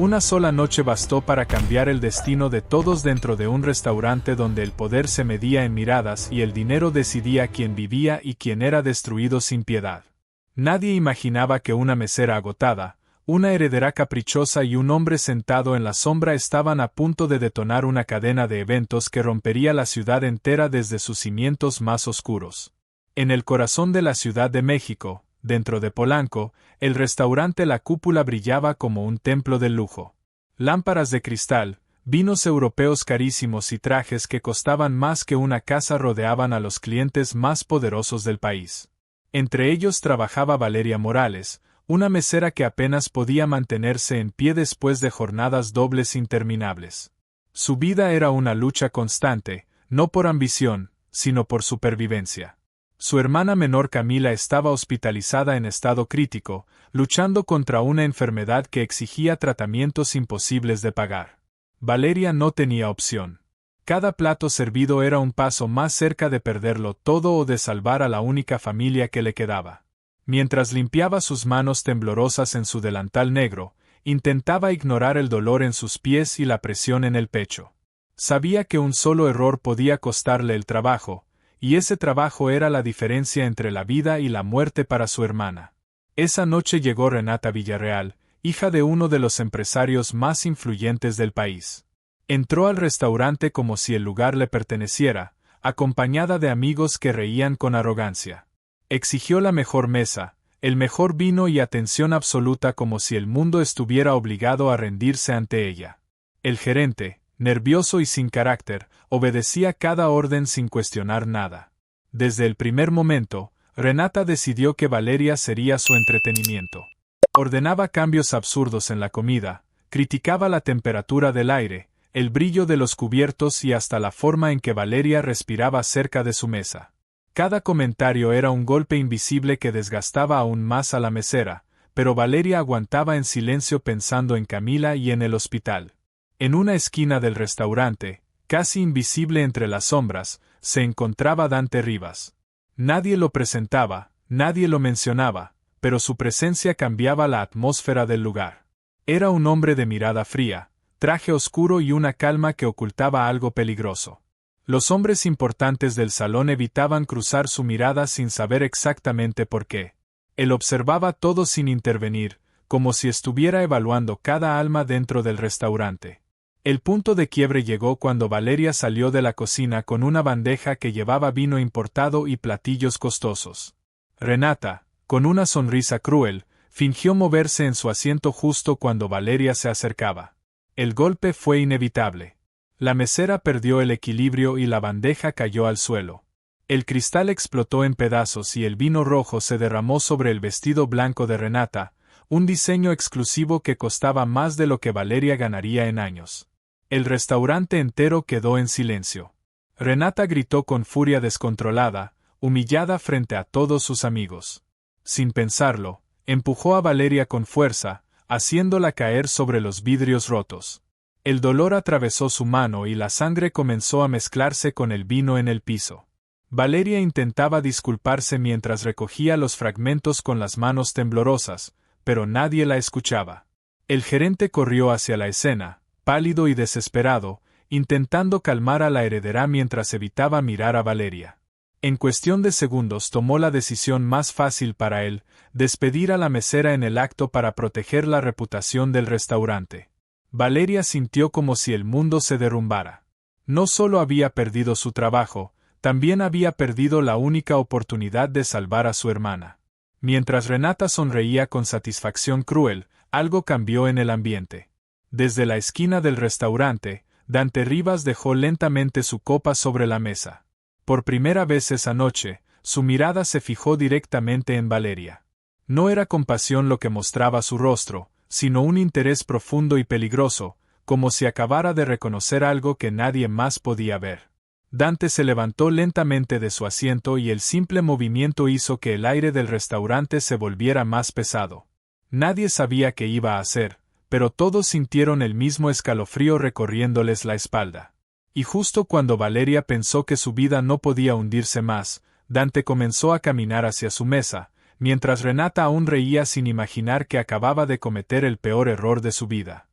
Una sola noche bastó para cambiar el destino de todos dentro de un restaurante donde el poder se medía en miradas y el dinero decidía quién vivía y quién era destruido sin piedad. Nadie imaginaba que una mesera agotada, una heredera caprichosa y un hombre sentado en la sombra estaban a punto de detonar una cadena de eventos que rompería la ciudad entera desde sus cimientos más oscuros. En el corazón de la Ciudad de México, dentro de Polanco, el restaurante La Cúpula brillaba como un templo del lujo. Lámparas de cristal, vinos europeos carísimos y trajes que costaban más que una casa rodeaban a los clientes más poderosos del país. Entre ellos trabajaba Valeria Morales, una mesera que apenas podía mantenerse en pie después de jornadas dobles interminables. Su vida era una lucha constante, no por ambición, sino por supervivencia. Su hermana menor Camila estaba hospitalizada en estado crítico, luchando contra una enfermedad que exigía tratamientos imposibles de pagar. Valeria no tenía opción. Cada plato servido era un paso más cerca de perderlo todo o de salvar a la única familia que le quedaba. Mientras limpiaba sus manos temblorosas en su delantal negro, intentaba ignorar el dolor en sus pies y la presión en el pecho. Sabía que un solo error podía costarle el trabajo, y ese trabajo era la diferencia entre la vida y la muerte para su hermana. Esa noche llegó Renata Villarreal, hija de uno de los empresarios más influyentes del país. Entró al restaurante como si el lugar le perteneciera, acompañada de amigos que reían con arrogancia. Exigió la mejor mesa, el mejor vino y atención absoluta como si el mundo estuviera obligado a rendirse ante ella. El gerente, nervioso y sin carácter, obedecía cada orden sin cuestionar nada. Desde el primer momento, Renata decidió que Valeria sería su entretenimiento. Ordenaba cambios absurdos en la comida, criticaba la temperatura del aire, el brillo de los cubiertos y hasta la forma en que Valeria respiraba cerca de su mesa. Cada comentario era un golpe invisible que desgastaba aún más a la mesera, pero Valeria aguantaba en silencio pensando en Camila y en el hospital. En una esquina del restaurante, casi invisible entre las sombras, se encontraba Dante Rivas. Nadie lo presentaba, nadie lo mencionaba, pero su presencia cambiaba la atmósfera del lugar. Era un hombre de mirada fría, traje oscuro y una calma que ocultaba algo peligroso. Los hombres importantes del salón evitaban cruzar su mirada sin saber exactamente por qué. Él observaba todo sin intervenir, como si estuviera evaluando cada alma dentro del restaurante. El punto de quiebre llegó cuando Valeria salió de la cocina con una bandeja que llevaba vino importado y platillos costosos. Renata, con una sonrisa cruel, fingió moverse en su asiento justo cuando Valeria se acercaba. El golpe fue inevitable. La mesera perdió el equilibrio y la bandeja cayó al suelo. El cristal explotó en pedazos y el vino rojo se derramó sobre el vestido blanco de Renata, un diseño exclusivo que costaba más de lo que Valeria ganaría en años. El restaurante entero quedó en silencio. Renata gritó con furia descontrolada, humillada frente a todos sus amigos. Sin pensarlo, empujó a Valeria con fuerza, haciéndola caer sobre los vidrios rotos. El dolor atravesó su mano y la sangre comenzó a mezclarse con el vino en el piso. Valeria intentaba disculparse mientras recogía los fragmentos con las manos temblorosas, pero nadie la escuchaba. El gerente corrió hacia la escena, pálido y desesperado, intentando calmar a la heredera mientras evitaba mirar a Valeria. En cuestión de segundos tomó la decisión más fácil para él, despedir a la mesera en el acto para proteger la reputación del restaurante. Valeria sintió como si el mundo se derrumbara. No solo había perdido su trabajo, también había perdido la única oportunidad de salvar a su hermana. Mientras Renata sonreía con satisfacción cruel, algo cambió en el ambiente. Desde la esquina del restaurante, Dante Rivas dejó lentamente su copa sobre la mesa. Por primera vez esa noche, su mirada se fijó directamente en Valeria. No era compasión lo que mostraba su rostro, sino un interés profundo y peligroso, como si acabara de reconocer algo que nadie más podía ver. Dante se levantó lentamente de su asiento y el simple movimiento hizo que el aire del restaurante se volviera más pesado. Nadie sabía qué iba a hacer, pero todos sintieron el mismo escalofrío recorriéndoles la espalda. Y justo cuando Valeria pensó que su vida no podía hundirse más, Dante comenzó a caminar hacia su mesa, mientras Renata aún reía sin imaginar que acababa de cometer el peor error de su vida.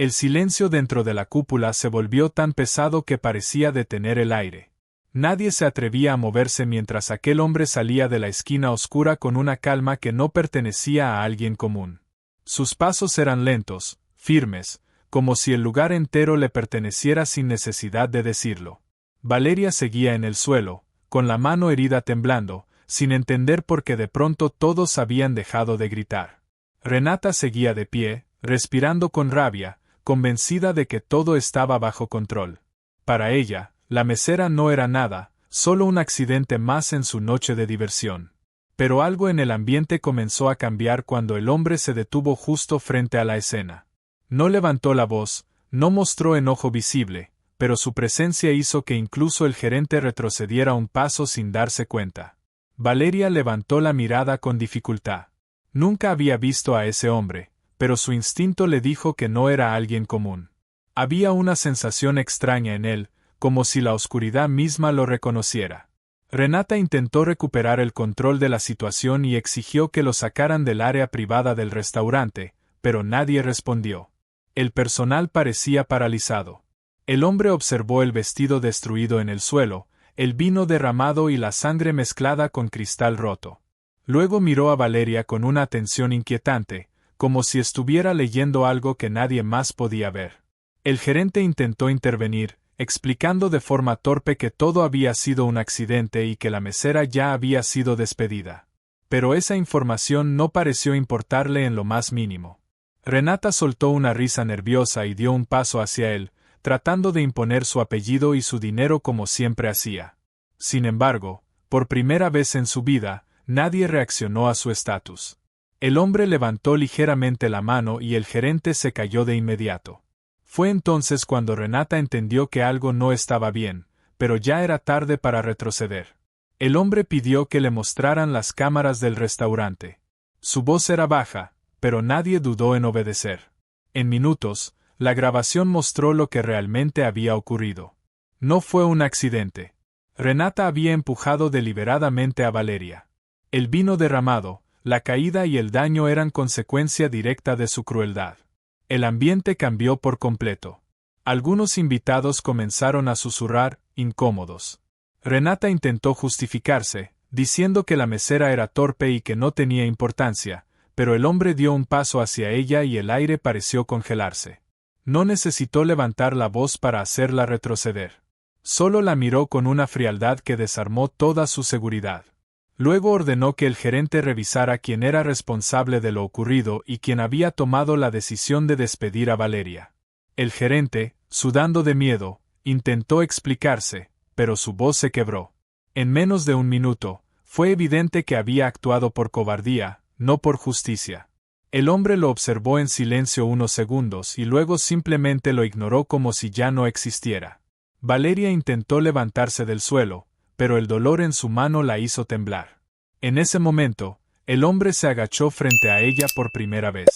El silencio dentro de la cúpula se volvió tan pesado que parecía detener el aire. Nadie se atrevía a moverse mientras aquel hombre salía de la esquina oscura con una calma que no pertenecía a alguien común. Sus pasos eran lentos, firmes, como si el lugar entero le perteneciera sin necesidad de decirlo. Valeria seguía en el suelo, con la mano herida temblando, sin entender por qué de pronto todos habían dejado de gritar. Renata seguía de pie, respirando con rabia, convencida de que todo estaba bajo control. Para ella, la mesera no era nada, solo un accidente más en su noche de diversión. Pero algo en el ambiente comenzó a cambiar cuando el hombre se detuvo justo frente a la escena. No levantó la voz, no mostró enojo visible, pero su presencia hizo que incluso el gerente retrocediera un paso sin darse cuenta. Valeria levantó la mirada con dificultad. Nunca había visto a ese hombre, pero su instinto le dijo que no era alguien común. Había una sensación extraña en él, como si la oscuridad misma lo reconociera. Renata intentó recuperar el control de la situación y exigió que lo sacaran del área privada del restaurante, pero nadie respondió. El personal parecía paralizado. El hombre observó el vestido destruido en el suelo, el vino derramado y la sangre mezclada con cristal roto. Luego miró a Valeria con una atención inquietante, como si estuviera leyendo algo que nadie más podía ver. El gerente intentó intervenir, explicando de forma torpe que todo había sido un accidente y que la mesera ya había sido despedida. Pero esa información no pareció importarle en lo más mínimo. Renata soltó una risa nerviosa y dio un paso hacia él, tratando de imponer su apellido y su dinero como siempre hacía. Sin embargo, por primera vez en su vida, nadie reaccionó a su estatus. El hombre levantó ligeramente la mano y el gerente se cayó de inmediato. Fue entonces cuando Renata entendió que algo no estaba bien, pero ya era tarde para retroceder. El hombre pidió que le mostraran las cámaras del restaurante. Su voz era baja, pero nadie dudó en obedecer. En minutos, la grabación mostró lo que realmente había ocurrido. No fue un accidente. Renata había empujado deliberadamente a Valeria. El vino derramado, la caída y el daño eran consecuencia directa de su crueldad. El ambiente cambió por completo. Algunos invitados comenzaron a susurrar, incómodos. Renata intentó justificarse, diciendo que la mesera era torpe y que no tenía importancia, pero el hombre dio un paso hacia ella y el aire pareció congelarse. No necesitó levantar la voz para hacerla retroceder. Solo la miró con una frialdad que desarmó toda su seguridad. Luego ordenó que el gerente revisara quién era responsable de lo ocurrido y quién había tomado la decisión de despedir a Valeria. El gerente, sudando de miedo, intentó explicarse, pero su voz se quebró. En menos de un minuto, fue evidente que había actuado por cobardía, no por justicia. El hombre lo observó en silencio unos segundos y luego simplemente lo ignoró como si ya no existiera. Valeria intentó levantarse del suelo, pero el dolor en su mano la hizo temblar. En ese momento, el hombre se agachó frente a ella por primera vez.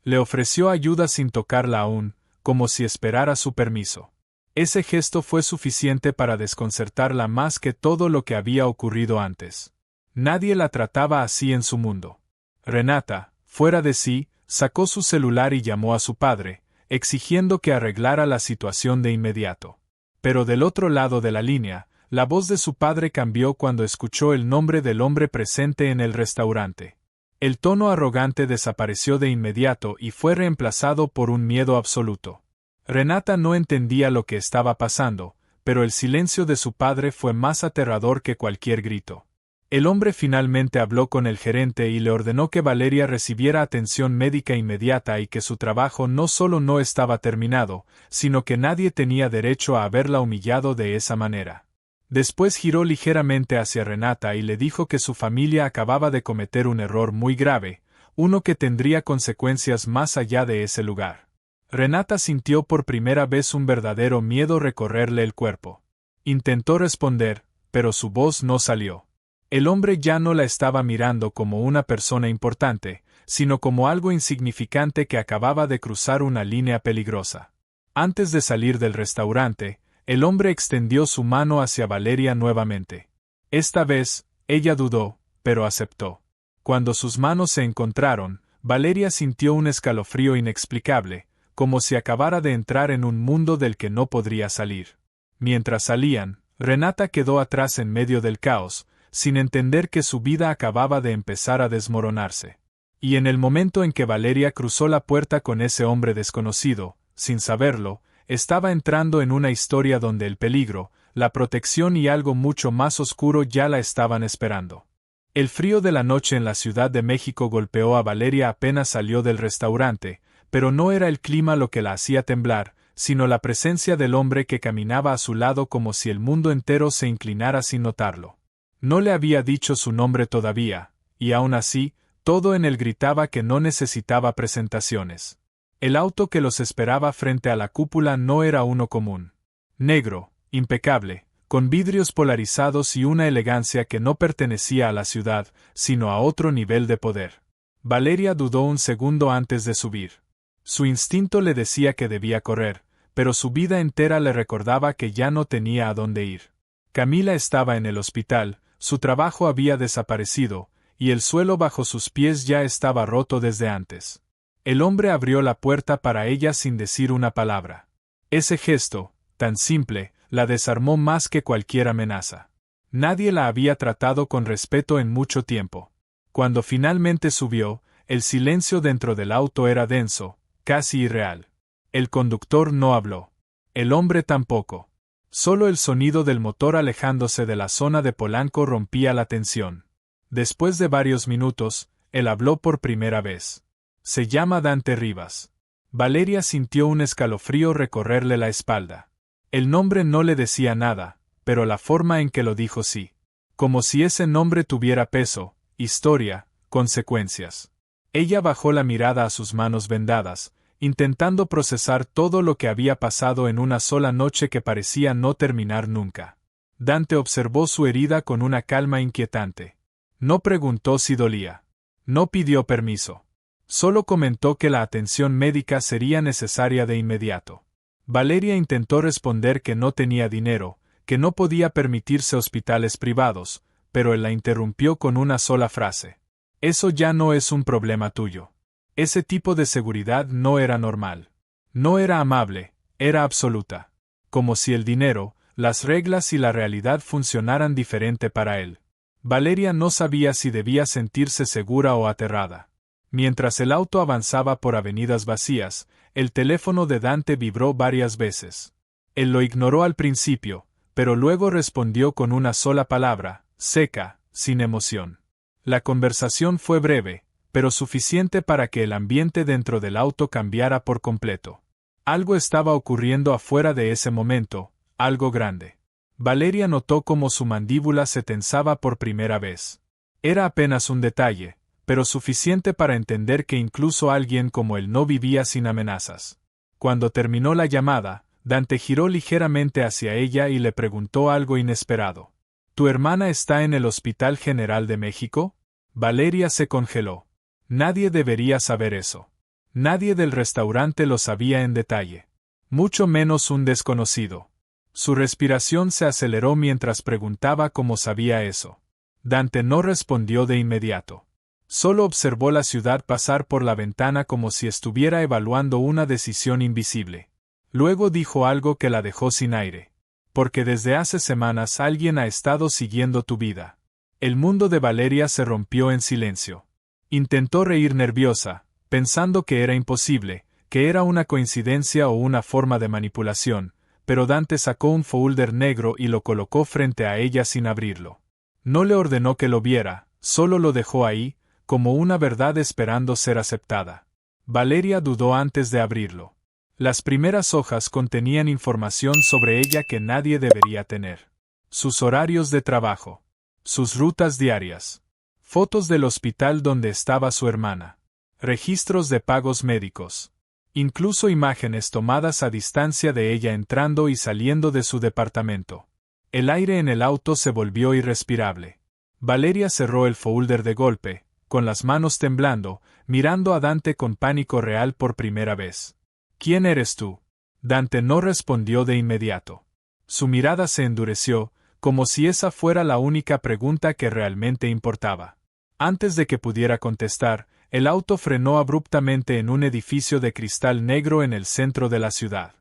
Le ofreció ayuda sin tocarla aún, como si esperara su permiso. Ese gesto fue suficiente para desconcertarla más que todo lo que había ocurrido antes. Nadie la trataba así en su mundo. Renata, fuera de sí, sacó su celular y llamó a su padre, exigiendo que arreglara la situación de inmediato. Pero del otro lado de la línea, la voz de su padre cambió cuando escuchó el nombre del hombre presente en el restaurante. El tono arrogante desapareció de inmediato y fue reemplazado por un miedo absoluto. Renata no entendía lo que estaba pasando, pero el silencio de su padre fue más aterrador que cualquier grito. El hombre finalmente habló con el gerente y le ordenó que Valeria recibiera atención médica inmediata y que su trabajo no solo no estaba terminado, sino que nadie tenía derecho a haberla humillado de esa manera. Después giró ligeramente hacia Renata y le dijo que su familia acababa de cometer un error muy grave, uno que tendría consecuencias más allá de ese lugar. Renata sintió por primera vez un verdadero miedo recorrerle el cuerpo. Intentó responder, pero su voz no salió. El hombre ya no la estaba mirando como una persona importante, sino como algo insignificante que acababa de cruzar una línea peligrosa. Antes de salir del restaurante, el hombre extendió su mano hacia Valeria nuevamente. Esta vez, ella dudó, pero aceptó. Cuando sus manos se encontraron, Valeria sintió un escalofrío inexplicable, como si acabara de entrar en un mundo del que no podría salir. Mientras salían, Renata quedó atrás en medio del caos, sin entender que su vida acababa de empezar a desmoronarse. Y en el momento en que Valeria cruzó la puerta con ese hombre desconocido, sin saberlo, estaba entrando en una historia donde el peligro, la protección y algo mucho más oscuro ya la estaban esperando. El frío de la noche en la Ciudad de México golpeó a Valeria apenas salió del restaurante, pero no era el clima lo que la hacía temblar, sino la presencia del hombre que caminaba a su lado como si el mundo entero se inclinara sin notarlo. No le había dicho su nombre todavía, y aún así, todo en él gritaba que no necesitaba presentaciones. El auto que los esperaba frente a la cúpula no era uno común. Negro, impecable, con vidrios polarizados y una elegancia que no pertenecía a la ciudad, sino a otro nivel de poder. Valeria dudó un segundo antes de subir. Su instinto le decía que debía correr, pero su vida entera le recordaba que ya no tenía a dónde ir. Camila estaba en el hospital, su trabajo había desaparecido, y el suelo bajo sus pies ya estaba roto desde antes. El hombre abrió la puerta para ella sin decir una palabra. Ese gesto, tan simple, la desarmó más que cualquier amenaza. Nadie la había tratado con respeto en mucho tiempo. Cuando finalmente subió, el silencio dentro del auto era denso, casi irreal. El conductor no habló. El hombre tampoco. Solo el sonido del motor alejándose de la zona de Polanco rompía la tensión. Después de varios minutos, él habló por primera vez. Se llama Dante Rivas. Valeria sintió un escalofrío recorrerle la espalda. El nombre no le decía nada, pero la forma en que lo dijo sí. Como si ese nombre tuviera peso, historia, consecuencias. Ella bajó la mirada a sus manos vendadas, intentando procesar todo lo que había pasado en una sola noche que parecía no terminar nunca. Dante observó su herida con una calma inquietante. No preguntó si dolía. No pidió permiso. Solo comentó que la atención médica sería necesaria de inmediato. Valeria intentó responder que no tenía dinero, que no podía permitirse hospitales privados, pero él la interrumpió con una sola frase. Eso ya no es un problema tuyo. Ese tipo de seguridad no era normal. No era amable, era absoluta. Como si el dinero, las reglas y la realidad funcionaran diferente para él. Valeria no sabía si debía sentirse segura o aterrada. Mientras el auto avanzaba por avenidas vacías, el teléfono de Dante vibró varias veces. Él lo ignoró al principio, pero luego respondió con una sola palabra, seca, sin emoción. La conversación fue breve, pero suficiente para que el ambiente dentro del auto cambiara por completo. Algo estaba ocurriendo afuera de ese momento, algo grande. Valeria notó cómo su mandíbula se tensaba por primera vez. Era apenas un detalle, pero suficiente para entender que incluso alguien como él no vivía sin amenazas. Cuando terminó la llamada, Dante giró ligeramente hacia ella y le preguntó algo inesperado. ¿Tu hermana está en el Hospital General de México? Valeria se congeló. Nadie debería saber eso. Nadie del restaurante lo sabía en detalle. Mucho menos un desconocido. Su respiración se aceleró mientras preguntaba cómo sabía eso. Dante no respondió de inmediato. Solo observó la ciudad pasar por la ventana como si estuviera evaluando una decisión invisible. Luego dijo algo que la dejó sin aire. Porque desde hace semanas alguien ha estado siguiendo tu vida. El mundo de Valeria se rompió en silencio. Intentó reír nerviosa, pensando que era imposible, que era una coincidencia o una forma de manipulación, pero Dante sacó un folder negro y lo colocó frente a ella sin abrirlo. No le ordenó que lo viera, solo lo dejó ahí, como una verdad esperando ser aceptada. Valeria dudó antes de abrirlo. Las primeras hojas contenían información sobre ella que nadie debería tener. Sus horarios de trabajo. Sus rutas diarias. Fotos del hospital donde estaba su hermana. Registros de pagos médicos. Incluso imágenes tomadas a distancia de ella entrando y saliendo de su departamento. El aire en el auto se volvió irrespirable. Valeria cerró el folder de golpe, con las manos temblando, mirando a Dante con pánico real por primera vez. ¿Quién eres tú? Dante no respondió de inmediato. Su mirada se endureció, como si esa fuera la única pregunta que realmente importaba. Antes de que pudiera contestar, El auto frenó abruptamente en un edificio de cristal negro en el centro de la ciudad.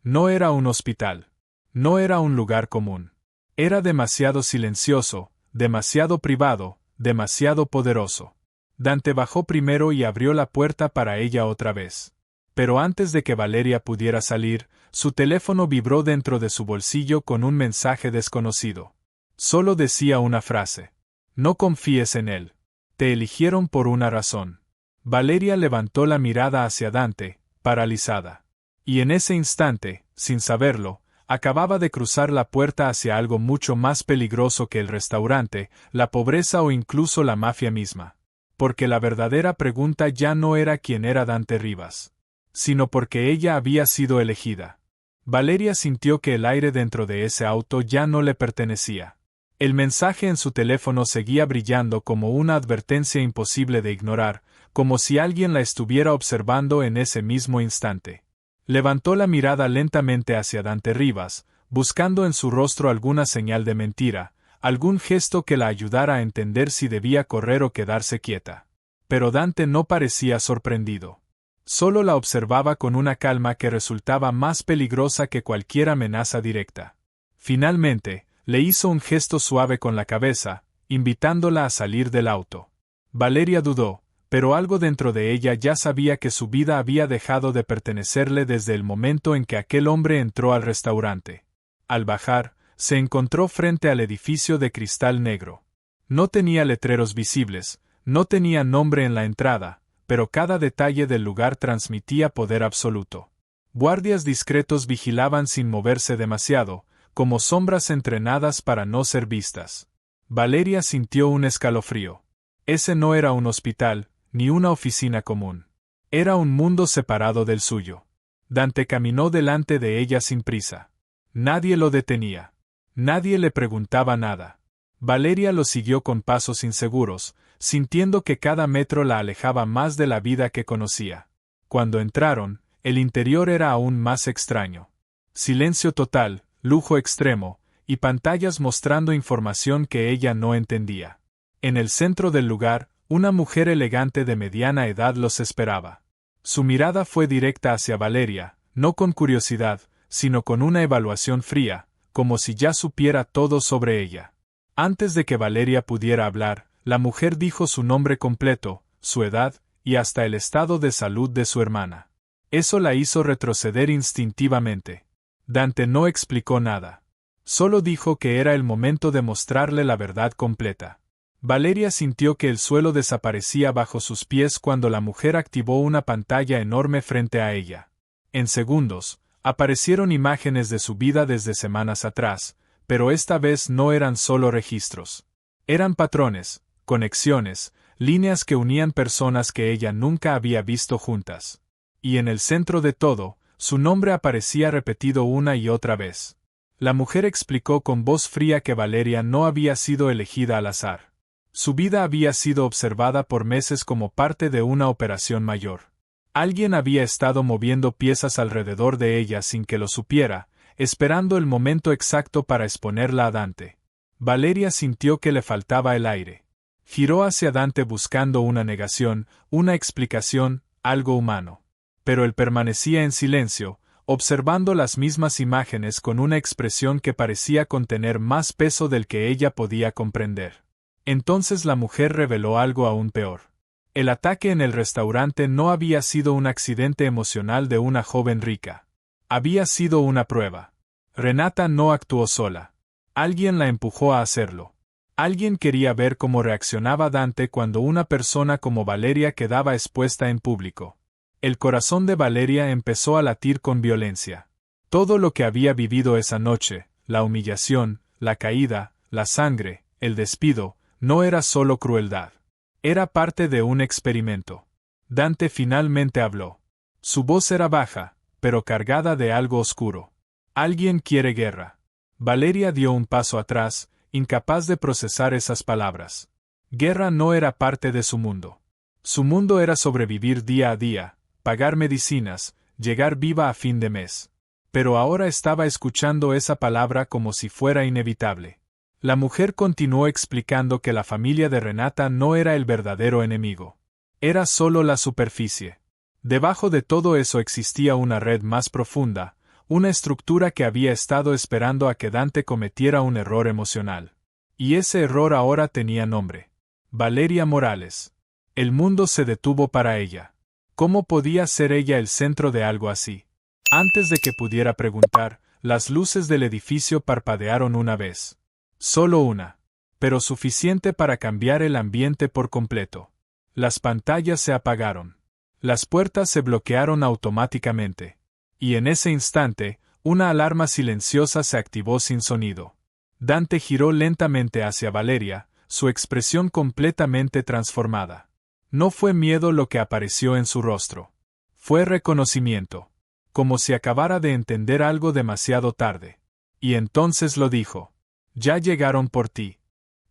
No era un hospital. No era un lugar común. Era demasiado silencioso, demasiado privado, demasiado poderoso. Dante bajó primero y abrió la puerta para ella otra vez. Pero antes de que Valeria pudiera salir, su teléfono vibró dentro de su bolsillo con un mensaje desconocido. Solo decía una frase. No confíes en él. Te eligieron por una razón. Valeria levantó la mirada hacia Dante, paralizada. Y en ese instante, sin saberlo, acababa de cruzar la puerta hacia algo mucho más peligroso que el restaurante, la pobreza o incluso la mafia misma. Porque la verdadera pregunta ya no era quién era Dante Rivas, sino porque ella había sido elegida. Valeria sintió que el aire dentro de ese auto ya no le pertenecía. El mensaje en su teléfono seguía brillando como una advertencia imposible de ignorar, como si alguien la estuviera observando en ese mismo instante. Levantó la mirada lentamente hacia Dante Rivas, buscando en su rostro alguna señal de mentira, algún gesto que la ayudara a entender si debía correr o quedarse quieta. Pero Dante no parecía sorprendido. Solo la observaba con una calma que resultaba más peligrosa que cualquier amenaza directa. Finalmente, le hizo un gesto suave con la cabeza, invitándola a salir del auto. Valeria dudó, pero algo dentro de ella ya sabía que su vida había dejado de pertenecerle desde el momento en que aquel hombre entró al restaurante. Al bajar, se encontró frente al edificio de cristal negro. No tenía letreros visibles, no tenía nombre en la entrada, pero cada detalle del lugar transmitía poder absoluto. Guardias discretos vigilaban sin moverse demasiado, como sombras entrenadas para no ser vistas. Valeria sintió un escalofrío. Ese no era un hospital, ni una oficina común. Era un mundo separado del suyo. Dante caminó delante de ella sin prisa. Nadie lo detenía. Nadie le preguntaba nada. Valeria lo siguió con pasos inseguros, sintiendo que cada metro la alejaba más de la vida que conocía. Cuando entraron, el interior era aún más extraño. Silencio total, lujo extremo, y pantallas mostrando información que ella no entendía. En el centro del lugar, una mujer elegante de mediana edad los esperaba. Su mirada fue directa hacia Valeria, no con curiosidad, sino con una evaluación fría, como si ya supiera todo sobre ella. Antes de que Valeria pudiera hablar, la mujer dijo su nombre completo, su edad, y hasta el estado de salud de su hermana. Eso la hizo retroceder instintivamente. Dante no explicó nada. Solo dijo que era el momento de mostrarle la verdad completa. Valeria sintió que el suelo desaparecía bajo sus pies cuando la mujer activó una pantalla enorme frente a ella. En segundos, aparecieron imágenes de su vida desde semanas atrás, pero esta vez no eran solo registros. Eran patrones, conexiones, líneas que unían personas que ella nunca había visto juntas. Y en el centro de todo, su nombre aparecía repetido una y otra vez. La mujer explicó con voz fría que Valeria no había sido elegida al azar. Su vida había sido observada por meses como parte de una operación mayor. Alguien había estado moviendo piezas alrededor de ella sin que lo supiera, esperando el momento exacto para exponerla a Dante. Valeria sintió que le faltaba el aire. Giró hacia Dante buscando una negación, una explicación, algo humano. Pero él permanecía en silencio, observando las mismas imágenes con una expresión que parecía contener más peso del que ella podía comprender. Entonces la mujer reveló algo aún peor. El ataque en el restaurante no había sido un accidente emocional de una joven rica. Había sido una prueba. Renata no actuó sola. Alguien la empujó a hacerlo. Alguien quería ver cómo reaccionaba Dante cuando una persona como Valeria quedaba expuesta en público. El corazón de Valeria empezó a latir con violencia. Todo lo que había vivido esa noche, la humillación, la caída, la sangre, el despido, no era solo crueldad. Era parte de un experimento. Dante finalmente habló. Su voz era baja, pero cargada de algo oscuro. Alguien quiere guerra. Valeria dio un paso atrás, incapaz de procesar esas palabras. Guerra no era parte de su mundo. Su mundo era sobrevivir día a día, pagar medicinas, llegar viva a fin de mes. Pero ahora estaba escuchando esa palabra como si fuera inevitable. La mujer continuó explicando que la familia de Renata no era el verdadero enemigo. Era solo la superficie. Debajo de todo eso existía una red más profunda, una estructura que había estado esperando a que Dante cometiera un error emocional. Y ese error ahora tenía nombre. Valeria Morales. El mundo se detuvo para ella. ¿Cómo podía ser ella el centro de algo así? Antes de que pudiera preguntar, las luces del edificio parpadearon una vez. Solo una. Pero suficiente para cambiar el ambiente por completo. Las pantallas se apagaron. Las puertas se bloquearon automáticamente. Y en ese instante, una alarma silenciosa se activó sin sonido. Dante giró lentamente hacia Valeria, su expresión completamente transformada. No fue miedo lo que apareció en su rostro. Fue reconocimiento. Como si acabara de entender algo demasiado tarde. Y entonces lo dijo. Ya llegaron por ti.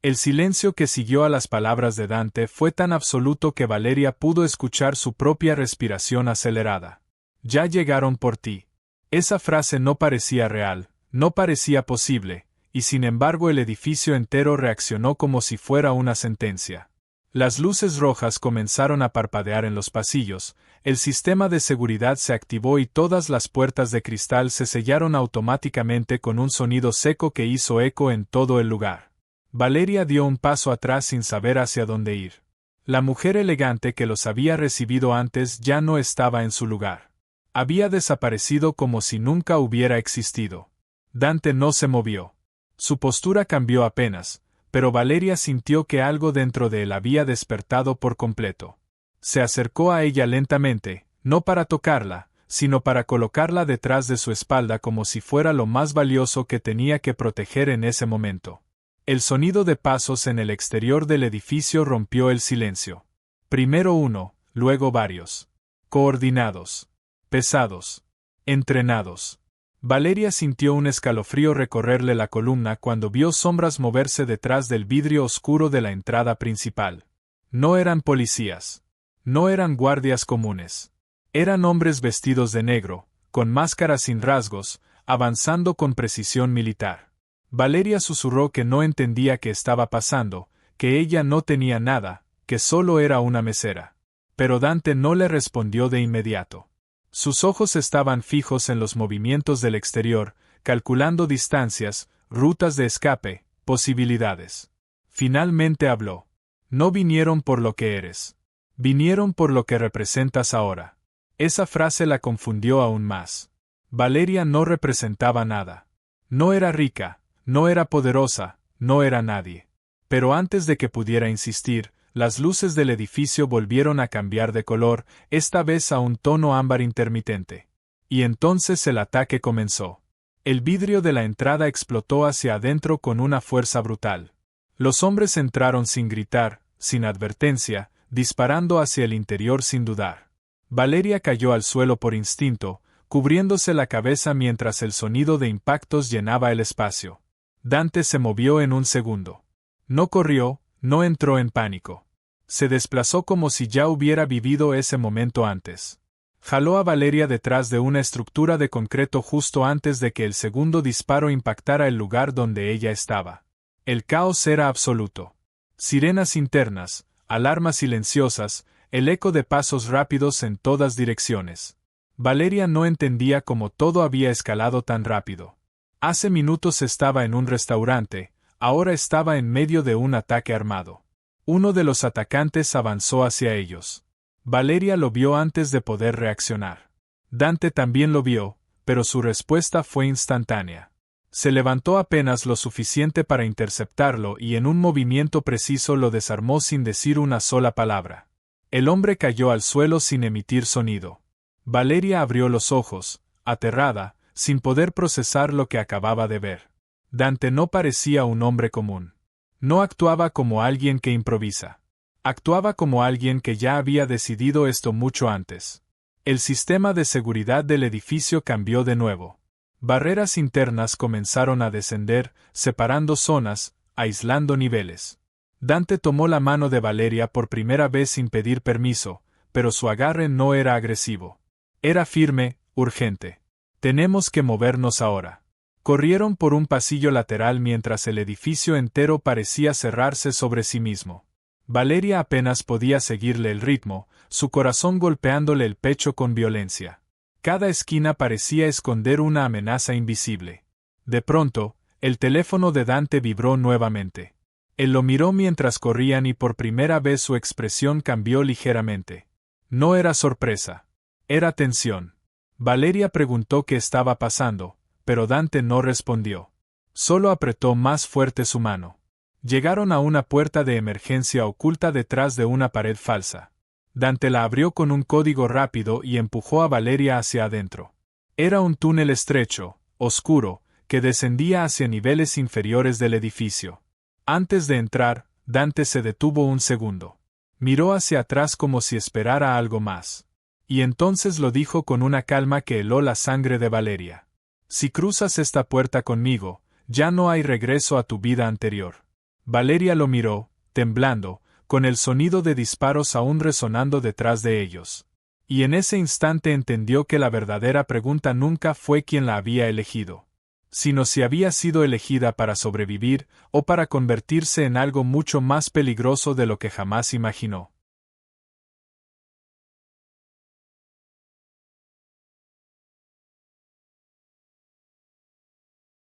El silencio que siguió a las palabras de Dante fue tan absoluto que Valeria pudo escuchar su propia respiración acelerada. Ya llegaron por ti. Esa frase no parecía real, no parecía posible, y sin embargo el edificio entero reaccionó como si fuera una sentencia. Las luces rojas comenzaron a parpadear en los pasillos, el sistema de seguridad se activó y todas las puertas de cristal se sellaron automáticamente con un sonido seco que hizo eco en todo el lugar. Valeria dio un paso atrás sin saber hacia dónde ir. La mujer elegante que los había recibido antes ya no estaba en su lugar. Había desaparecido como si nunca hubiera existido. Dante no se movió. Su postura cambió apenas, pero Valeria sintió que algo dentro de él había despertado por completo. Se acercó a ella lentamente, no para tocarla, sino para colocarla detrás de su espalda como si fuera lo más valioso que tenía que proteger en ese momento. El sonido de pasos en el exterior del edificio rompió el silencio. Primero uno, luego varios. Coordinados. Pesados. Entrenados. Valeria sintió un escalofrío recorrerle la columna cuando vio sombras moverse detrás del vidrio oscuro de la entrada principal. No eran policías. No eran guardias comunes. Eran hombres vestidos de negro, con máscaras sin rasgos, avanzando con precisión militar. Valeria susurró que no entendía qué estaba pasando, que ella no tenía nada, que solo era una mesera. Pero Dante no le respondió de inmediato. Sus ojos estaban fijos en los movimientos del exterior, calculando distancias, rutas de escape, posibilidades. Finalmente habló. No vinieron por lo que eres. Vinieron por lo que representas ahora. Esa frase la confundió aún más. Valeria no representaba nada. No era rica, no era poderosa, no era nadie. Pero antes de que pudiera insistir, las luces del edificio volvieron a cambiar de color, esta vez a un tono ámbar intermitente. Y entonces el ataque comenzó. El vidrio de la entrada explotó hacia adentro con una fuerza brutal. Los hombres entraron sin gritar, sin advertencia, disparando hacia el interior sin dudar. Valeria cayó al suelo por instinto, cubriéndose la cabeza mientras el sonido de impactos llenaba el espacio. Dante se movió en un segundo. No corrió, no entró en pánico. Se desplazó como si ya hubiera vivido ese momento antes. Jaló a Valeria detrás de una estructura de concreto justo antes de que el segundo disparo impactara el lugar donde ella estaba. El caos era absoluto. Sirenas internas, alarmas silenciosas, el eco de pasos rápidos en todas direcciones. Valeria no entendía cómo todo había escalado tan rápido. Hace minutos estaba en un restaurante, ahora estaba en medio de un ataque armado. Uno de los atacantes avanzó hacia ellos. Valeria lo vio antes de poder reaccionar. Dante también lo vio, pero su respuesta fue instantánea. Se levantó apenas lo suficiente para interceptarlo y en un movimiento preciso lo desarmó sin decir una sola palabra. El hombre cayó al suelo sin emitir sonido. Valeria abrió los ojos, aterrada, sin poder procesar lo que acababa de ver. Dante no parecía un hombre común. No actuaba como alguien que improvisa. Actuaba como alguien que ya había decidido esto mucho antes. El sistema de seguridad del edificio cambió de nuevo. Barreras internas comenzaron a descender, separando zonas, aislando niveles. Dante tomó la mano de Valeria por primera vez sin pedir permiso, pero su agarre no era agresivo. Era firme, urgente. Tenemos que movernos ahora. Corrieron por un pasillo lateral mientras el edificio entero parecía cerrarse sobre sí mismo. Valeria apenas podía seguirle el ritmo, su corazón golpeándole el pecho con violencia. Cada esquina parecía esconder una amenaza invisible. De pronto, el teléfono de Dante vibró nuevamente. Él lo miró mientras corrían y por primera vez su expresión cambió ligeramente. No era sorpresa. Era tensión. Valeria preguntó qué estaba pasando, pero Dante no respondió. Solo apretó más fuerte su mano. Llegaron a una puerta de emergencia oculta detrás de una pared falsa. Dante la abrió con un código rápido y empujó a Valeria hacia adentro. Era un túnel estrecho, oscuro, que descendía hacia niveles inferiores del edificio. Antes de entrar, Dante se detuvo un segundo. Miró hacia atrás como si esperara algo más. Y entonces lo dijo con una calma que heló la sangre de Valeria. Si cruzas esta puerta conmigo, ya no hay regreso a tu vida anterior. Valeria lo miró, temblando, con el sonido de disparos aún resonando detrás de ellos. Y en ese instante entendió que la verdadera pregunta nunca fue quién la había elegido, sino si había sido elegida para sobrevivir o para convertirse en algo mucho más peligroso de lo que jamás imaginó.